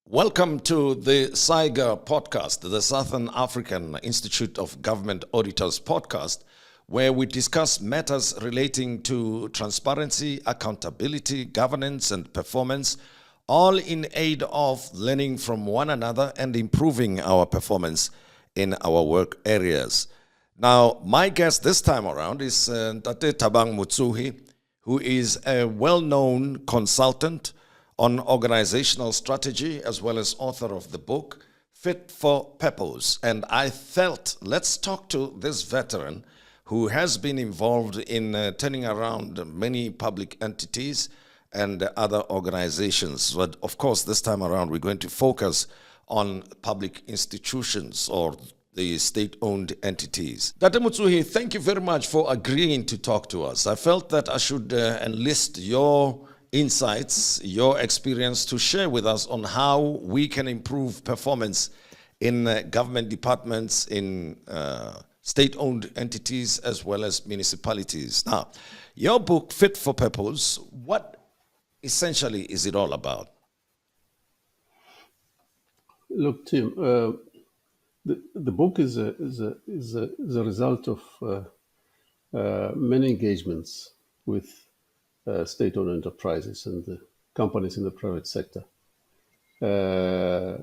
Welcome to the SAIGA podcast, the Southern African Institute of Government Auditors podcast, where we discuss matters relating to transparency, accountability, governance, and performance, all in aid of learning from one another and improving our performance in our work areas. Now, my guest this time around is Mr Thabang Motsohi, who is a well-known consultant on organizational strategy, as well as author of the book, Fit for Purpose. And I felt, let's talk to this veteran who has been involved in turning around many public entities and other organizations. But of course, this time around, we're going to focus on public institutions or the state-owned entities. Dr. Motsohi, thank you very much for agreeing to talk to us. I felt that I should enlist your insights, your experience to share with us on how we can improve performance in government departments, in state-owned entities, as well as municipalities. Now, your book, Fit for Purpose, what essentially is it all about? Look, Tim, the book is a result of many engagements with state-owned enterprises and the companies in the private sector. As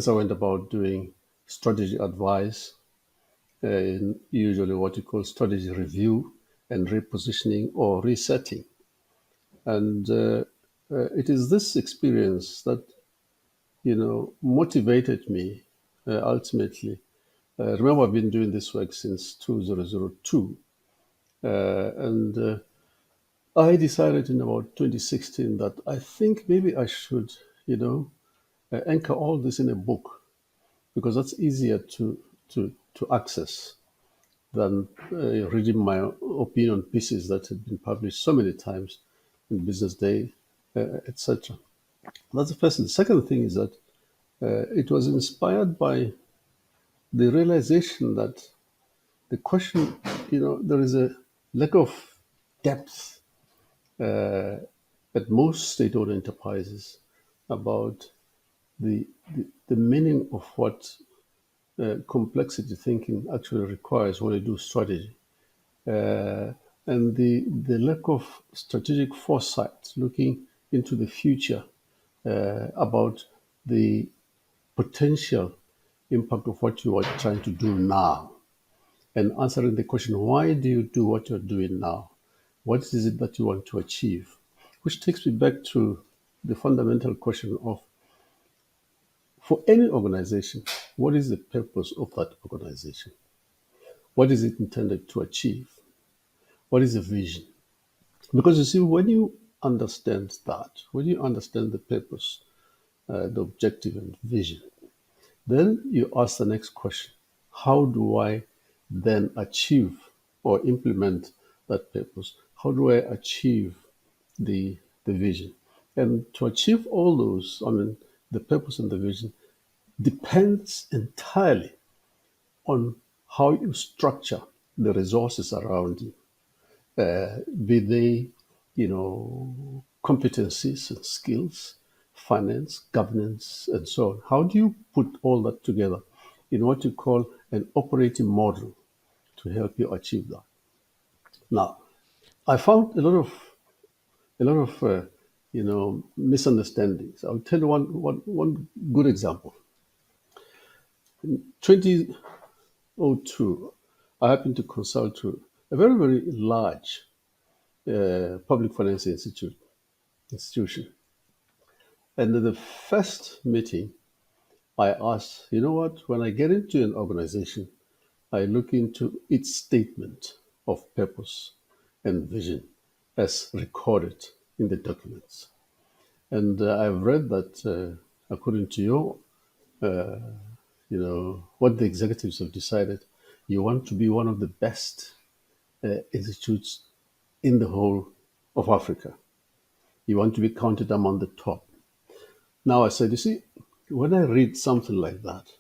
I went about doing strategy advice, usually what you call strategy review and repositioning or resetting. And it is this experience that, motivated me ultimately. Remember, I've been doing this work since 2002. And I decided in about 2016 that I think maybe I should, anchor all this in a book, because that's easier to access than reading my opinion pieces that had been published so many times in Business Day, etc. That's the first thing. The second thing is that it was inspired by the realization that the question, there is a lack of depth at most state-owned enterprises about the meaning of what complexity thinking actually requires when you do strategy. And the lack of strategic foresight, looking into the future about the potential impact of what you are trying to do now, and answering the question, why do you do what you're doing now? What is it that you want to achieve? Which takes me back to the fundamental question of, for any organization, what is the purpose of that organization? What is it intended to achieve? What is the vision? Because you see, when you understand that, when you understand the purpose, the objective and vision, then you ask the next question: how do I then achieve or implement that purpose? How do I achieve the vision? And to achieve all those, the purpose and the vision depends entirely on how you structure the resources around you, be they, competencies and skills, finance, governance, and so on. How do you put all that together in what you call an operating model to help you achieve that? Now, I found a lot of misunderstandings. I'll tell you one good example. In 2002, I happened to consult to a very, very large public finance institution. And in the first meeting, I asked, when I get into an organization, I look into its statement of purpose and vision as recorded in the documents. And I've read that according to what the executives have decided, you want to be one of the best institutes in the whole of Africa. You want to be counted among the top. Now I said, you see, when I read something like that,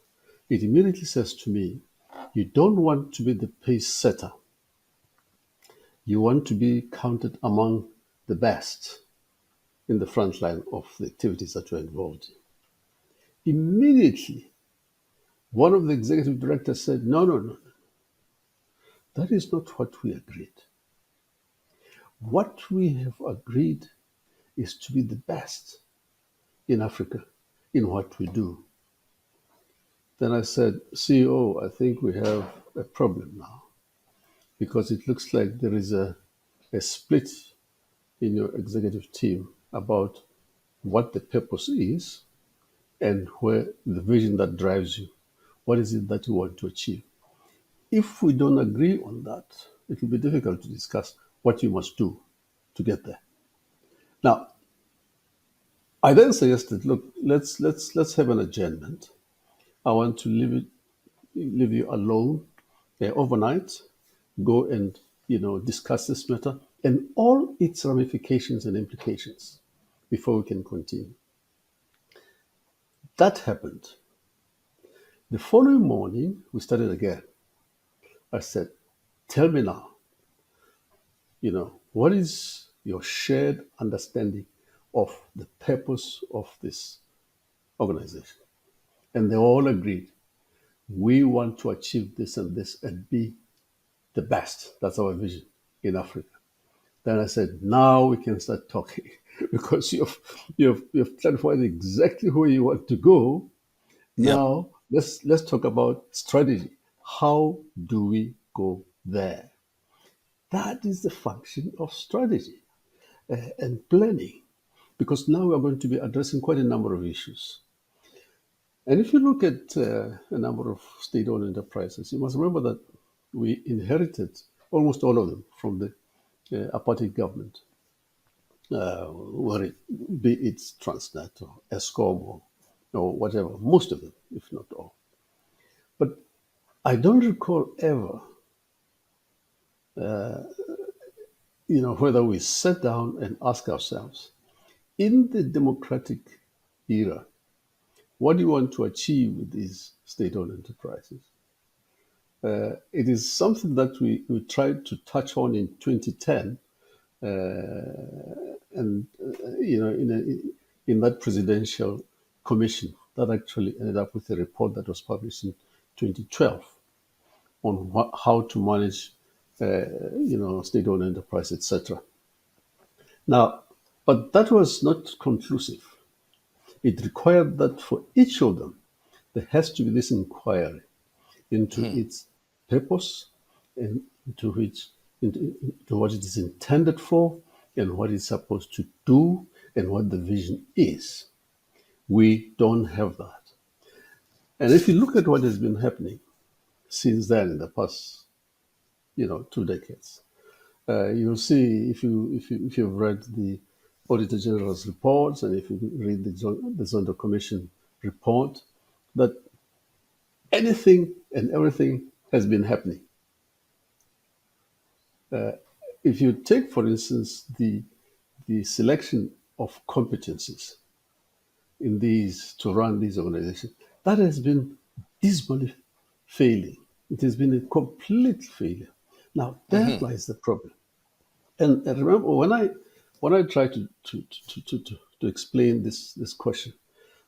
it immediately says to me, you don't want to be the pace setter. You want to be counted among the best. in the front line of the activities that we're involved in. Immediately, one of the executive directors said, no, no, no, that is not what we agreed. What we have agreed is to be the best in Africa in what we do. Then I said, CEO, I think we have a problem now because it looks like there is a split in your executive team about what the purpose is and where the vision that drives you. What is it that you want to achieve? If we don't agree on that, it will be difficult to discuss what you must do to get there. Now, I then suggested, look, let's have an adjournment. I want to leave you alone overnight. Go and discuss this matter and all its ramifications and implications before we can continue. That happened. The following morning, we started again. I said, tell me now, what is your shared understanding of the purpose of this organization? And they all agreed, we want to achieve this and this and be the best. That's our vision in Africa. Then I said, now we can start talking because you've clarified exactly where you want to go. Yep. Now let's talk about strategy. How do we go there? That is the function of strategy and planning, because now we are going to be addressing quite a number of issues. And if you look at a number of state-owned enterprises, you must remember that we inherited almost all of them from the apartheid government, be it Transnet or Eskom or whatever, most of them, if not all. But I don't recall ever, whether we sat down and asked ourselves, in the democratic era, what do you want to achieve with these state-owned enterprises? It is something that we tried to touch on in 2010, and in that presidential commission that actually ended up with a report that was published in 2012 on how to manage, state-owned enterprise, etc. Now, but that was not conclusive. It required that for each of them, there has to be this inquiry into its purpose and into what it is intended for and what it's supposed to do and what the vision is. We don't have that. And if you look at what has been happening since then in the past, 2 decades, you'll see if you've read the Auditor General's reports and if you read the Zondo Commission report, that anything and everything has been happening. If you take, for instance, the selection of competencies to run these organizations, that has been dismally failing. It has been a complete failure. Now, there lies the problem. And remember, when I try to explain this question,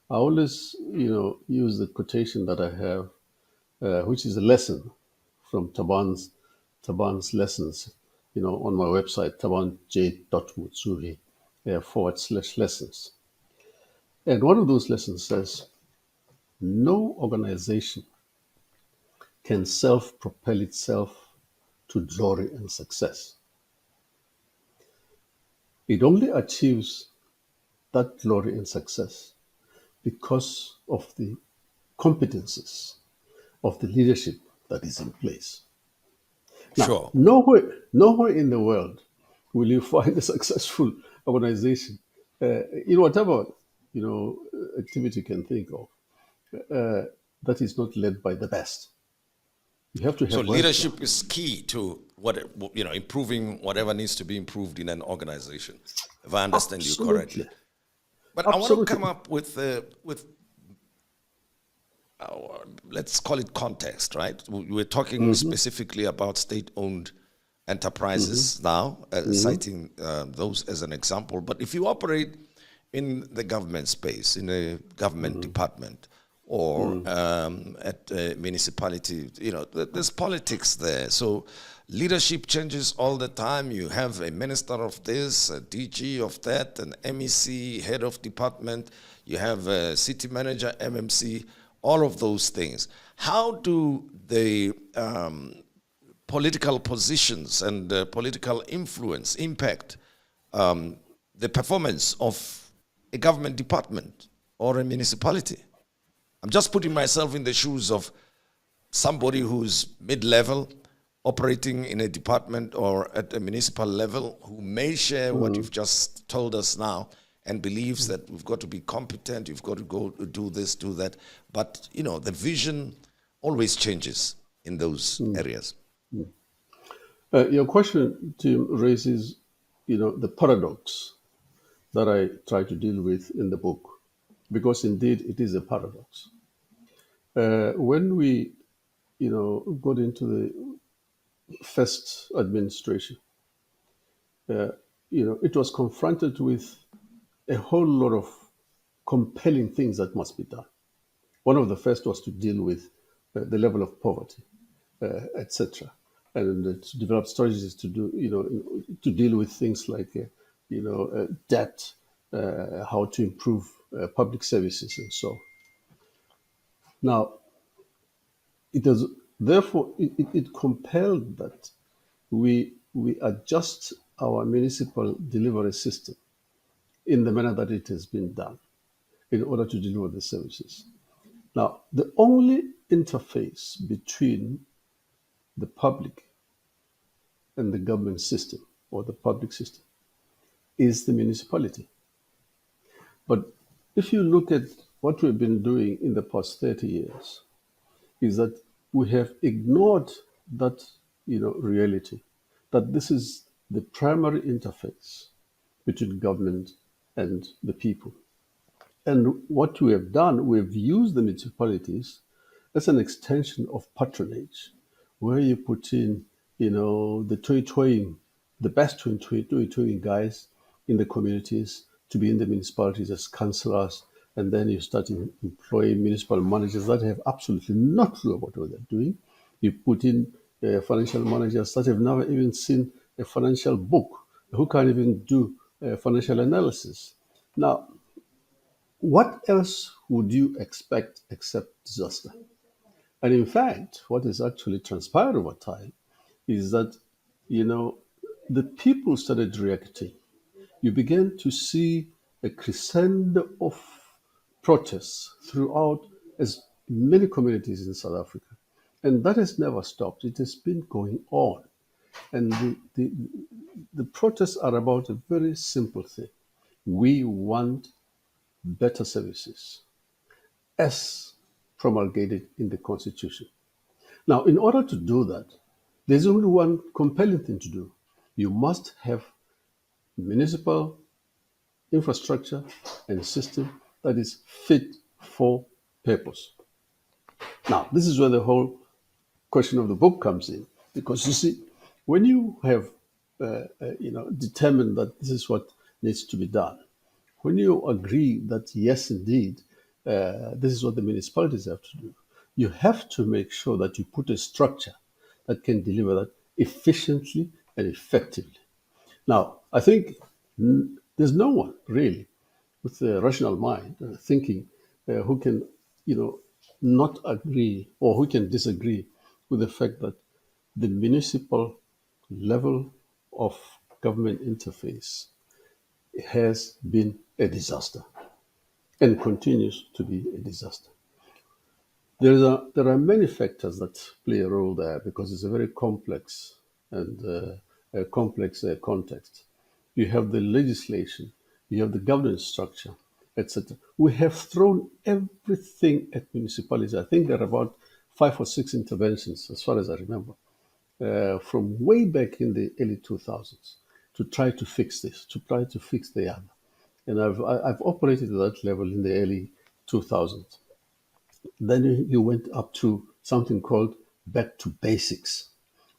I always use the quotation that I have, which is a lesson from Thabang's lessons, on my website, thabangj.motsohi /lessons. And one of those lessons says, no organization can self-propel itself to glory and success. It only achieves that glory and success because of the competences of the leadership that is in place. Now, Sure. nowhere in the world will you find a successful organization in whatever activity you can think of that is not led by the best. You have to have So leadership is key to improving whatever needs to be improved in an organization, if I understand you correctly. But I want to come up with let's call it context, right? We're talking specifically about state-owned enterprises now, citing those as an example. But if you operate in the government space, in a government department, or at a municipality, there's politics there. So leadership changes all the time. You have a minister of this, a DG of that, an MEC, head of department. You have a city manager, MMC, all of those things. How do the political positions and political influence impact the performance of a government department or a municipality? I'm just putting myself in the shoes of somebody who's mid-level, operating in a department or at a municipal level, who may share what you've just told us now and believes that we've got to be competent, you've got to go do this, do that. But, the vision always changes in those areas. Your question, Tim, raises, the paradox that I try to deal with in the book, because indeed it is a paradox. When we, got into the first administration, it was confronted with a whole lot of compelling things that must be done. One of the first was to deal with the level of poverty, etc., and to develop strategies to do, to deal with things like, debt, how to improve public services, and so on. Now, it compelled that we adjust our municipal delivery system in the manner that it has been done in order to deliver the services. Now, the only interface between the public and the government system or the public system is the municipality. But if you look at what we've been doing in the past 30 years, is that we have ignored that, reality, that this is the primary interface between government and the people. And what we have done, we've used the municipalities as an extension of patronage, where you put in, the toy-toying, the best toy-toying guys in the communities to be in the municipalities as councillors, and then you start employing municipal managers that have absolutely no clue about what they're doing. You put in financial managers that have never even seen a financial book, who can't even do financial analysis. Now, what else would you expect except disaster? And in fact, what is actually transpired over time is that, the people started reacting. You began to see a crescendo of protests throughout as many communities in South Africa. And that has never stopped. It has been going on. And the protests are about a very simple thing. We want better services as promulgated in the Constitution. Now, in order to do that, there's only one compelling thing to do. You must have municipal infrastructure and system that is fit for purpose. Now, this is where the whole question of the book comes in, because you see, when you have determined that this is what needs to be done, when you agree that yes, indeed, this is what the municipalities have to do, you have to make sure that you put a structure that can deliver that efficiently and effectively. Now, I think there's no one really with a rational mind thinking who can, not agree or who can disagree with the fact that the municipal level of government interface has been a disaster and continues to be a disaster. There are many factors that play a role there because it's a very complex and a complex context. You have the legislation, you have the governance structure, etc. We have thrown everything at municipalities. I think there are about 5 or 6 interventions, as far as I remember, from way back in the early 2000s to try to fix this, to try to fix the other. And I've operated at that level in the early 2000s. Then you went up to something called back to basics,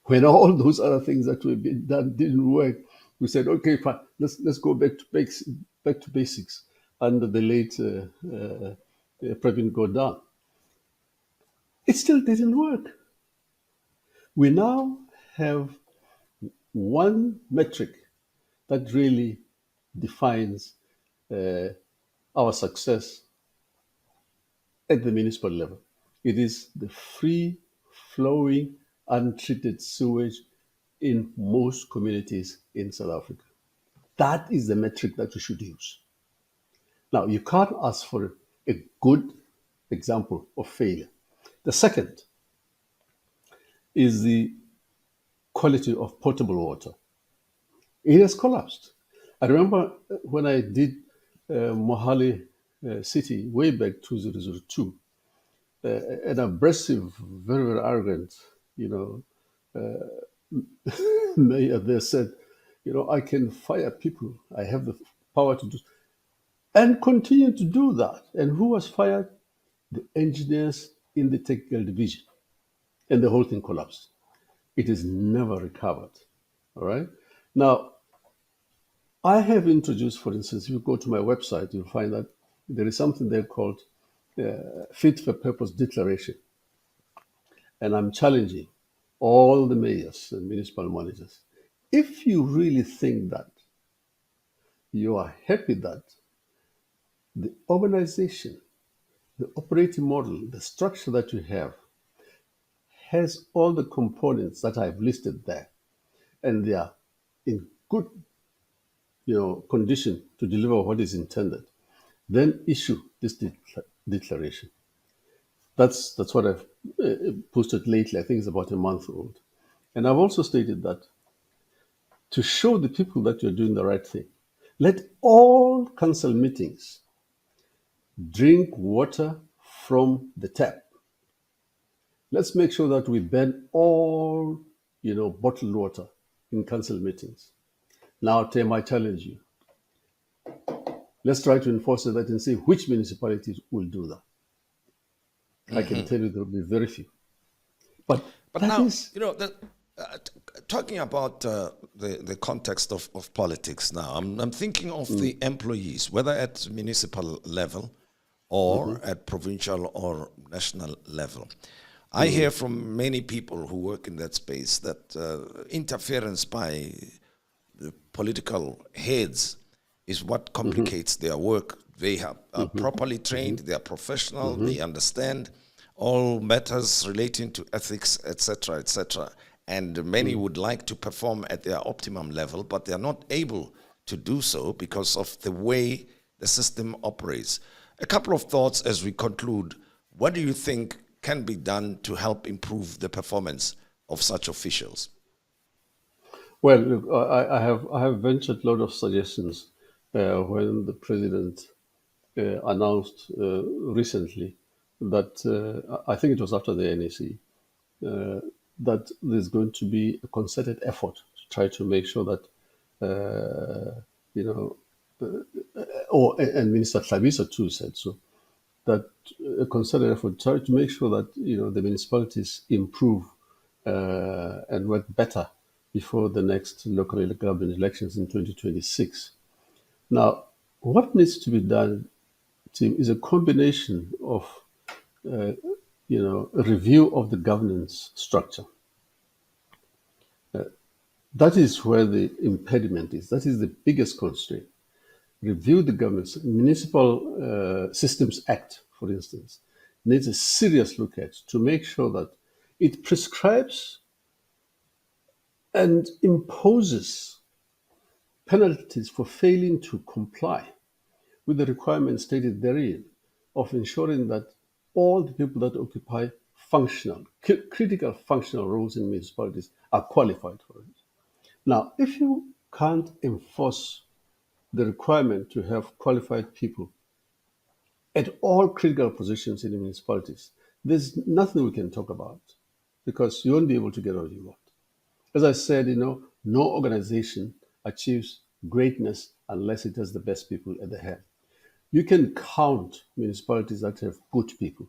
When all those other things that were being done didn't work, we said, okay, fine, let's go back to basics under the late Pravin Gordhan. It still didn't work. We now have one metric that really defines uh, our success at the municipal level. It is the free flowing, untreated sewage in most communities in South Africa. That is the metric that we should use. Now, you can't ask for a good example of failure. The second is the quality of potable water. It has collapsed. I remember when I did Mohali City way back 2002, an abrasive, very, very arrogant, you know, mayor there said, I can fire people. I have the power to do, and continue to do that. And who was fired? The engineers in the technical division. And the whole thing collapsed. It is never recovered. All right. Now, I have introduced, for instance, if you go to my website, you'll find that there is something there called fit for purpose declaration. And I'm challenging all the mayors and municipal managers. If you really think that you are happy that the organization, the operating model, the structure that you have has all the components that I've listed there, and they are in good condition to deliver what is intended, then issue this declaration. That's what I've posted lately. I think it's about a month old. And I've also stated that to show the people that you're doing the right thing, let all council meetings drink water from the tap. Let's make sure that we ban all, bottled water in council meetings. Now, Tim, I challenge you. Let's try to enforce that and see which municipalities will do that. I can tell you there will be very few. But that now, is talking about the context of politics now, I'm thinking of the employees, whether at municipal level or at provincial or national level. I hear from many people who work in that space that interference by the political heads is what complicates their work. They are properly trained, they are professional, they understand all matters relating to ethics, etc., etc. And many would like to perform at their optimum level, but they are not able to do so because of the way the system operates. A couple of thoughts as we conclude. What do you think can be done to help improve the performance of such officials? well. Look, I have ventured a lot of suggestions when the president announced recently that I think it was after the NEC that there's going to be a concerted effort to try to make sure that you know, and Minister Thabisa too said so, that a concerted effort try to make sure that the municipalities improve and work better before the next local government elections in 2026. Now, what needs to be done, Tim, is a combination of a review of the governance structure. That is where the impediment is. That is the biggest constraint. Review the governance. Municipal Systems Act, for instance, needs a serious look at to make sure that it prescribes and imposes penalties for failing to comply with the requirements stated therein of ensuring that all the people that occupy critical functional roles in municipalities are qualified for it. Now, if you can't enforce the requirement to have qualified people at all critical positions in the municipalities, there's nothing we can talk about because you won't be able to get what you want. As I said, no organization achieves greatness unless it has the best people at the head. You can count municipalities that have good people.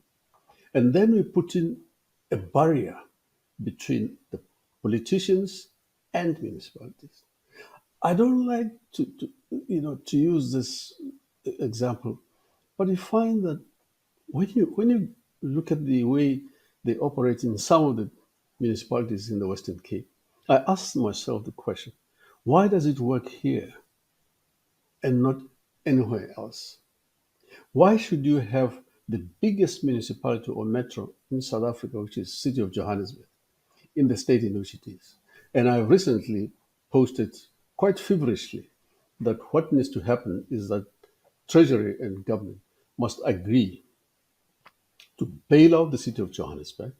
And then we put in a barrier between the politicians and municipalities. I don't like to use this example, but you find that when you look at the way they operate in some of the municipalities in the Western Cape, I asked myself the question, why does it work here and not anywhere else? Why should you have the biggest municipality or metro in South Africa, which is City of Johannesburg, in the state in which it is? And I recently posted quite feverishly that what needs to happen is that Treasury and government must agree to bail out the City of Johannesburg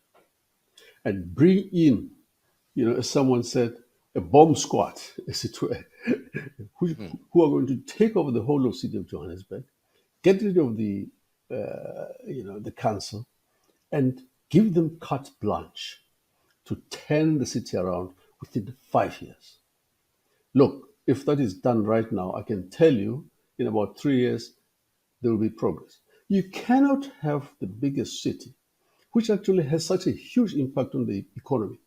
and bring in, as someone said, a bomb squad, as it were, who are going to take over the whole of City of Johannesburg, get rid of the council, and give them carte blanche to turn the city around within 5 years. Look, if that is done right now, I can tell you in about 3 years, there will be progress. You cannot have the biggest city, which actually has such a huge impact on the economy,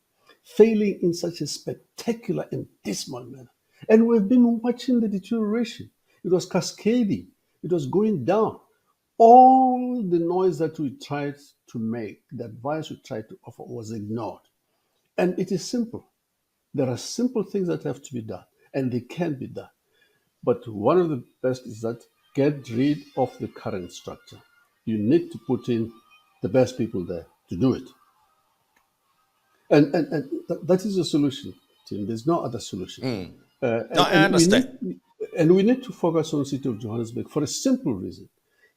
failing in such a spectacular and dismal manner. And we've been watching the deterioration. It was cascading, it was going down. All the noise that we tried to make, the advice we tried to offer, was ignored. And it is simple. There are simple things that have to be done, and they can be done. But one of the best is that get rid of the current structure. You need to put in the best people there to do it. And that is a solution, Tim. There's no other solution. No, I understand. We need to focus on City of Johannesburg for a simple reason.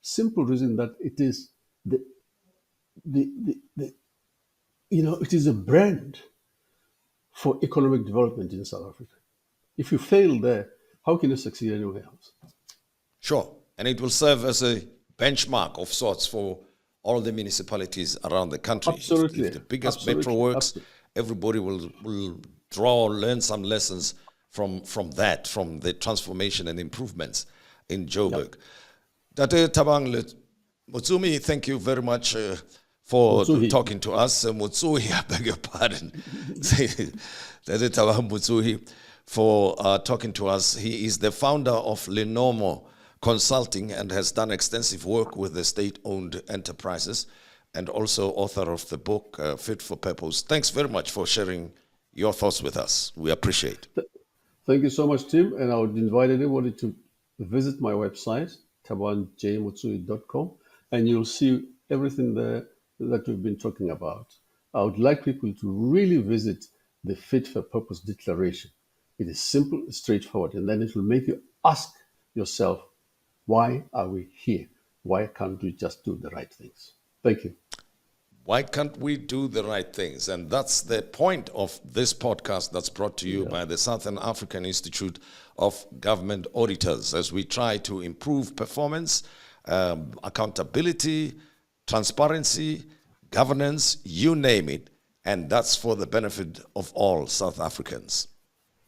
Simple reason that it is it is a brand for economic development in South Africa. If you fail there, how can you succeed anywhere else? Sure. And it will serve as a benchmark of sorts for all the municipalities around the country. Absolutely. If the biggest metro works, everybody will learn some lessons from the transformation and improvements in Joburg. Tate Thabang Motsohi, thank you very much for talking to us. Motsohi, I beg your pardon. Tate Thabang Motsohi for talking to us. He is the founder of Lenomo Consulting and has done extensive work with the state-owned enterprises and also author of the book Fit for Purpose. Thanks very much for sharing your thoughts with us. We appreciate it. Thank you so much, Tim. And I would invite everybody to visit my website, thabangjmotsohi.com, and you'll see everything there that we've been talking about. I would like people to really visit the Fit for Purpose Declaration. It is simple, straightforward, and then it will make you ask yourself, why are we here? Why can't we just do the right things? Thank you. Why can't we do the right things? And that's the point of this podcast that's brought to you by the Southern African Institute of Government Auditors, as we try to improve performance, accountability, transparency, governance, you name it. And that's for the benefit of all South Africans.